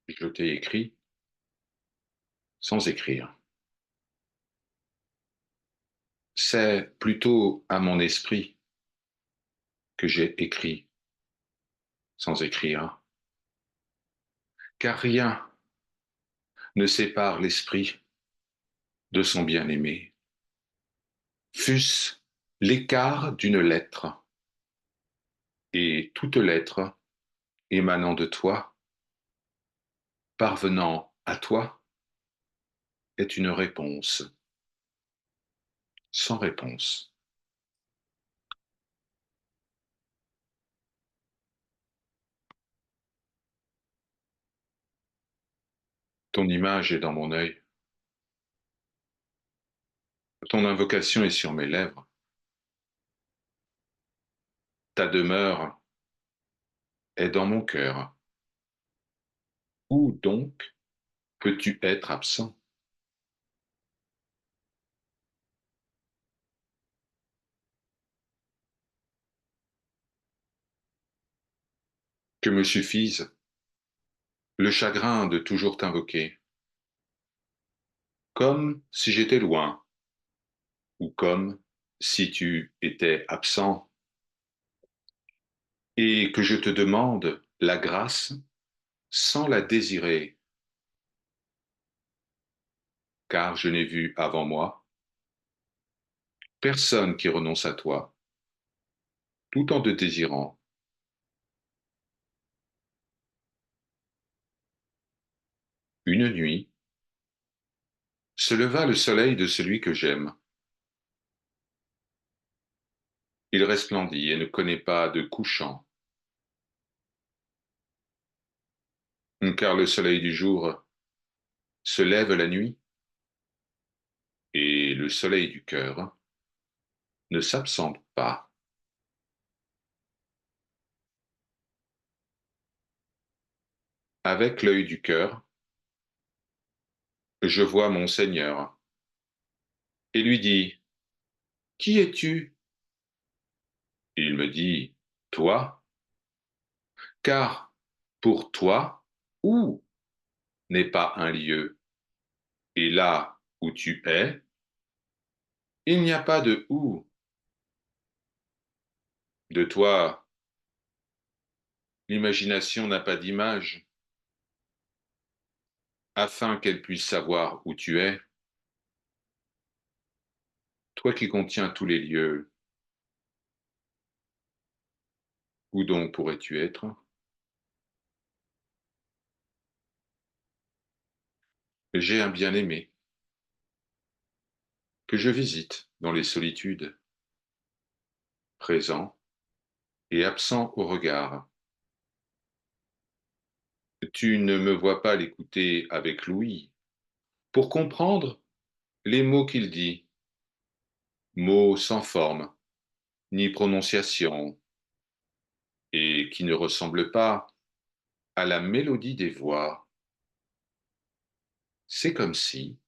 Je t'ai écrit sans écrire. C'est plutôt à mon esprit que j'ai écrit sans écrire, car rien ne sépare l'esprit de son bien-aimé, fût-ce l'écart d'une lettre, et toute lettre émanant de toi, parvenant à toi, est une réponse sans réponse. Ton image est dans mon œil, ton invocation est sur mes lèvres, ta demeure est dans mon cœur. Où donc peux-tu être absent? Que me suffise le chagrin de toujours t'invoquer, comme si j'étais loin, ou comme si tu étais absent, et que je te demande la grâce sans la désirer, car je n'ai vu avant moi personne qui renonce à toi, tout en te désirant. Une nuit, se leva le soleil de celui que j'aime. Il resplendit et ne connaît pas de couchant, car le soleil du jour se lève la nuit, et le soleil du cœur ne s'absente pas. Avec l'œil du cœur, je vois mon Seigneur et lui dis, qui es-tu? Il me dit, toi, car pour toi, où n'est pas un lieu, et là où tu es, il n'y a pas de où. De toi, l'imagination n'a pas d'image, afin qu'elle puisse savoir où tu es, toi qui contiens tous les lieux, où donc pourrais-tu être? J'ai un bien-aimé que je visite dans les solitudes, présent et absent au regard. Tu ne me vois pas l'écouter avec l'ouïe pour comprendre les mots qu'il dit, mots sans forme ni prononciation, et qui ne ressemblent pas à la mélodie des voix. C'est comme si,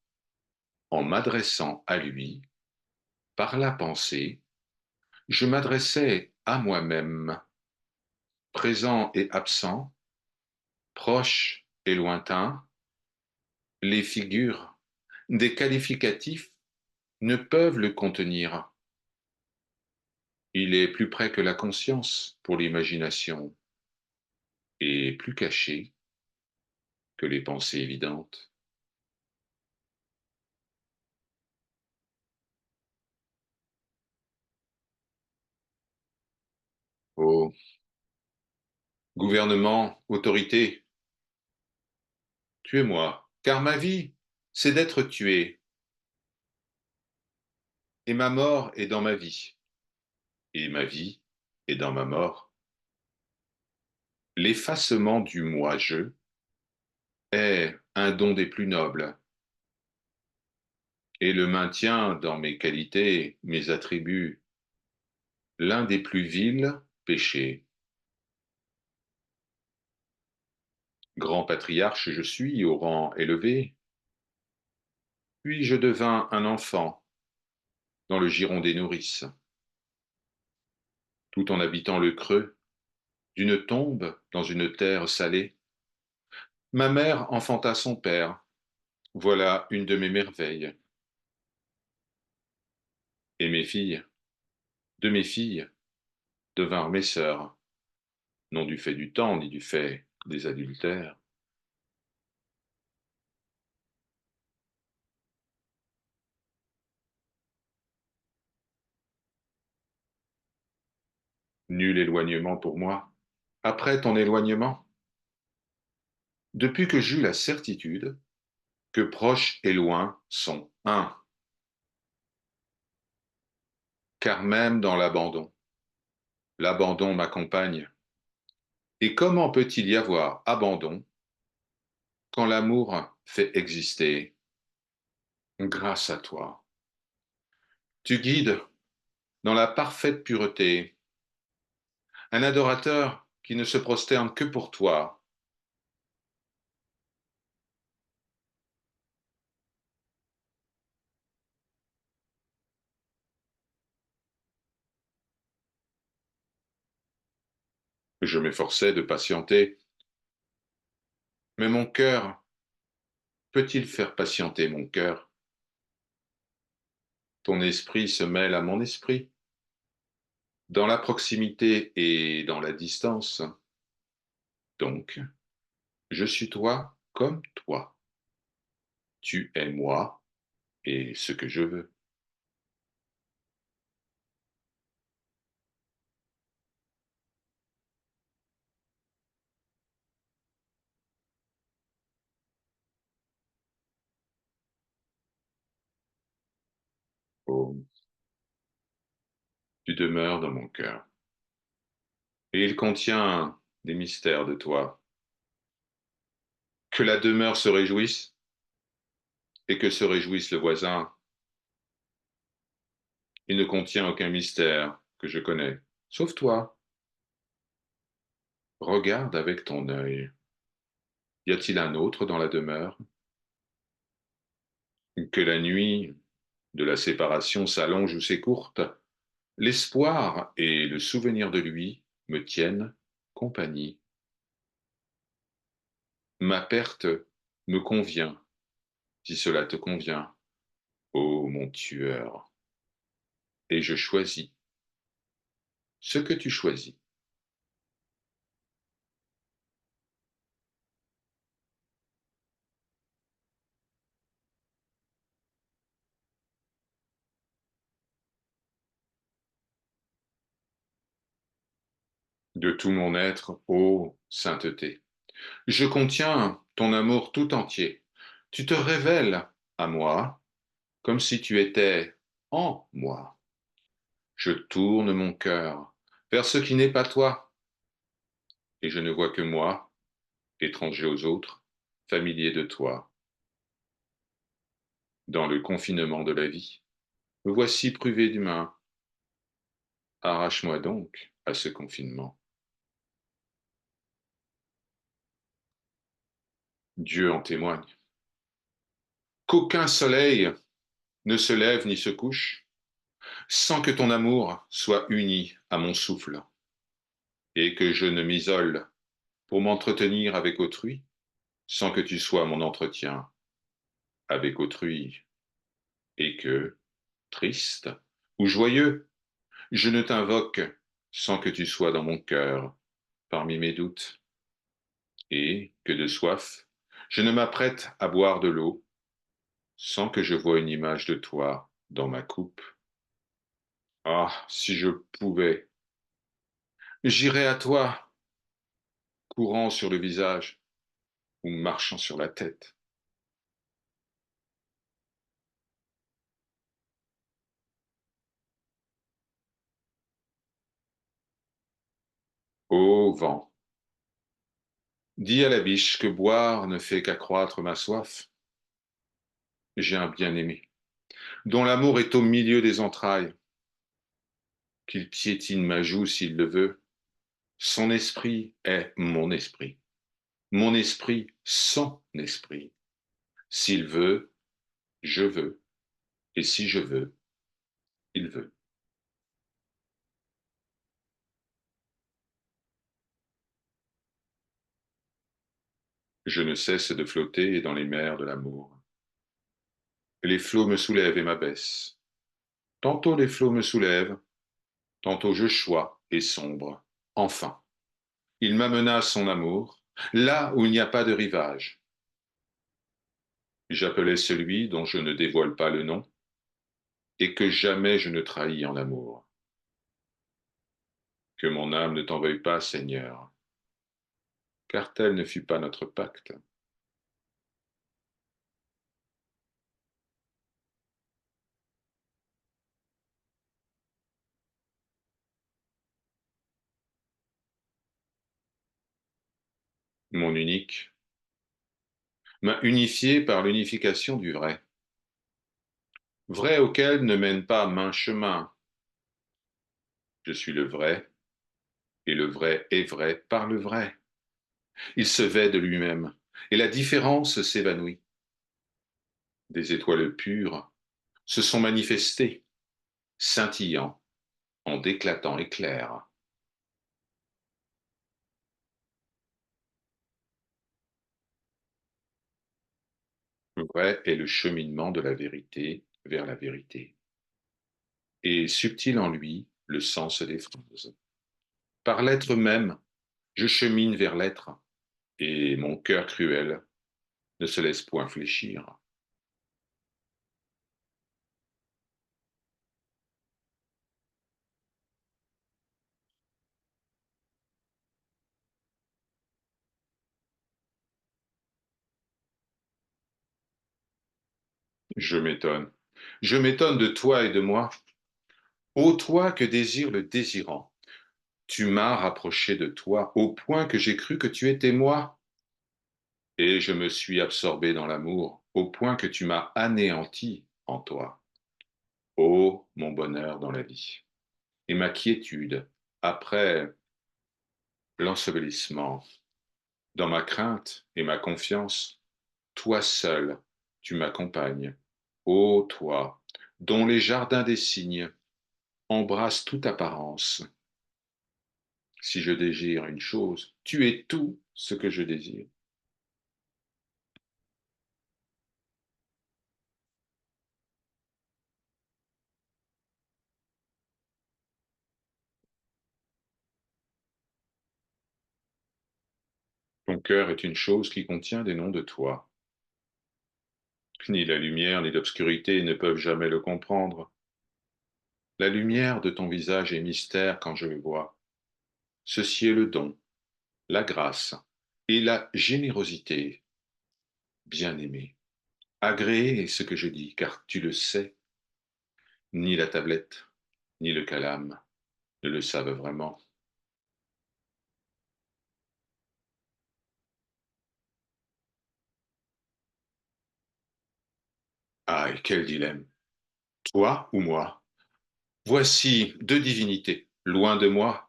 en m'adressant à lui, par la pensée, je m'adressais à moi-même, présent et absent, proche et lointain. Les figures des qualificatifs ne peuvent le contenir. Il est plus près que la conscience pour l'imagination et plus caché que les pensées évidentes. Ô gouvernement, autorité, tuez-moi, car ma vie, c'est d'être tué, et ma mort est dans ma vie, et ma vie est dans ma mort. L'effacement du moi-je est un don des plus nobles, et le maintien dans mes qualités, mes attributs, l'un des plus vils péchés. Grand patriarche je suis au rang élevé, puis je devins un enfant dans le giron des nourrices, tout en habitant le creux d'une tombe dans une terre salée. Ma mère enfanta son père. Voilà une de mes merveilles. Et mes filles, de mes filles, devinrent mes sœurs, non du fait du temps, ni du fait des adultères. Nul éloignement pour moi. Après ton éloignement, depuis que j'eus la certitude que proche et loin sont un, car même dans l'abandon, l'abandon m'accompagne. Et comment peut-il y avoir abandon quand l'amour fait exister grâce à toi? Tu guides dans la parfaite pureté un adorateur qui ne se prosterne que pour toi. Je m'efforçais de patienter, mais mon cœur peut-il faire patienter mon cœur? Ton esprit se mêle à mon esprit, dans la proximité et dans la distance. Donc, je suis toi comme toi. Tu es moi et ce que je veux. Oh, tu demeures dans mon cœur. Et il contient des mystères de toi. Que la demeure se réjouisse et que se réjouisse le voisin. Il ne contient aucun mystère que je connais, sauf toi. Regarde avec ton œil. Y a-t-il un autre dans la demeure? Que la nuit de la séparation s'allonge ou s'écourte, l'espoir et le souvenir de lui me tiennent compagnie. Ma perte me convient, si cela te convient, ô mon tueur, et je choisis ce que tu choisis. De tout mon être, ô sainteté. Je contiens ton amour tout entier. Tu te révèles à moi comme si tu étais en moi. Je tourne mon cœur vers ce qui n'est pas toi, et je ne vois que moi, étranger aux autres, familier de toi, dans le confinement de la vie. Me voici privé d'humain. Arrache-moi donc à ce confinement. Dieu en témoigne. Qu'aucun soleil ne se lève ni se couche sans que ton amour soit uni à mon souffle, et que je ne m'isole pour m'entretenir avec autrui sans que tu sois mon entretien avec autrui, et que, triste ou joyeux, je ne t'invoque sans que tu sois dans mon cœur parmi mes doutes, et que de soif, je ne m'apprête à boire de l'eau sans que je voie une image de toi dans ma coupe. Ah, si je pouvais, j'irais à toi, courant sur le visage ou marchant sur la tête. Ô vent, dis à la biche que boire ne fait qu'accroître ma soif. J'ai un bien-aimé, dont l'amour est au milieu des entrailles, qu'il piétine ma joue s'il le veut. Son esprit est mon esprit son esprit. S'il veut, je veux, et si je veux, il veut. Je ne cesse de flotter dans les mers de l'amour. Les flots me soulèvent et m'abaissent. Tantôt les flots me soulèvent, tantôt je chois et sombre. Enfin, il m'amena son amour, là où il n'y a pas de rivage. J'appelais celui dont je ne dévoile pas le nom et que jamais je ne trahis en amour. Que mon âme ne t'en veuille pas, Seigneur, car tel ne fut pas notre pacte. Mon unique m'a unifié par l'unification du vrai, vrai auquel ne mène pas main chemin. Je suis le vrai, et le vrai est vrai par le vrai. Il se vêt de lui-même, et la différence s'évanouit. Des étoiles pures se sont manifestées, scintillant en d'éclatants éclairs. Le vrai est le cheminement de la vérité vers la vérité, et subtil en lui le sens des phrases. Par l'être même, je chemine vers l'être, et mon cœur cruel ne se laisse point fléchir. Je m'étonne. Je m'étonne de toi et de moi. Ô toi que désire le désirant, tu m'as rapproché de toi au point que j'ai cru que tu étais moi, et je me suis absorbé dans l'amour au point que tu m'as anéanti en toi. Ô mon bonheur dans la vie, et ma quiétude après l'ensevelissement, dans ma crainte et ma confiance, toi seul, tu m'accompagnes. Ô toi, dont les jardins des cygnes embrassent toute apparence. Si je désire une chose, tu es tout ce que je désire. Ton cœur est une chose qui contient des noms de toi. Ni la lumière ni l'obscurité ne peuvent jamais le comprendre. La lumière de ton visage est mystère quand je le vois. Ceci est le don, la grâce et la générosité, bien-aimé. Agréé est ce que je dis, car tu le sais, ni la tablette, ni le calame ne le savent vraiment. Ah, et quel dilemme! Toi ou moi? Voici deux divinités, loin de moi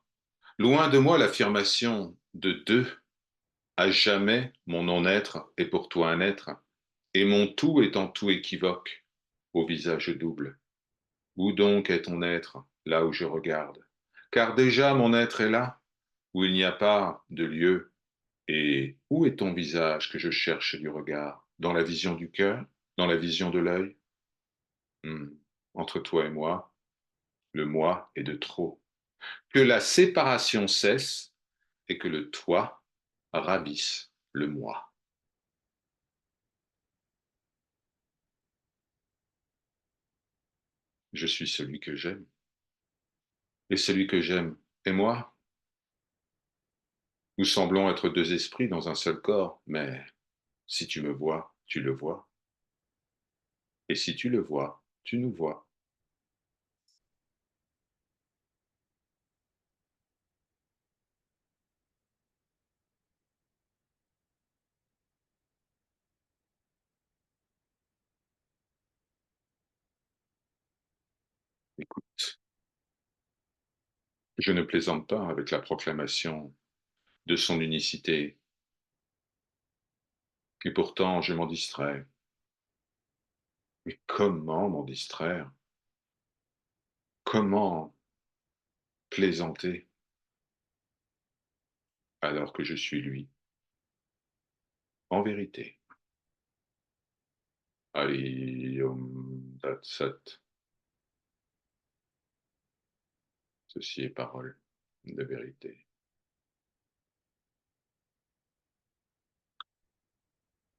l'affirmation de deux. À jamais, mon non-être est pour toi un être, et mon tout est en tout équivoque, au visage double. Où donc est ton être, là où je regarde? Car déjà mon être est là, où il n'y a pas de lieu. Et où est ton visage que je cherche du regard? Dans la vision du cœur? Dans la vision de l'œil? Hmm. Entre toi et moi, le moi est de trop. Que la séparation cesse et que le toi ravisse le moi. Je suis celui que j'aime. Et celui que j'aime est moi. Nous semblons être deux esprits dans un seul corps, mais si tu me vois, tu le vois. Et si tu le vois, tu nous vois. Écoute, je ne plaisante pas avec la proclamation de son unicité, et pourtant je m'en distrais. Mais comment m'en distraire? Comment plaisanter alors que je suis lui? en vérité. Allium dat ceci est parole de vérité.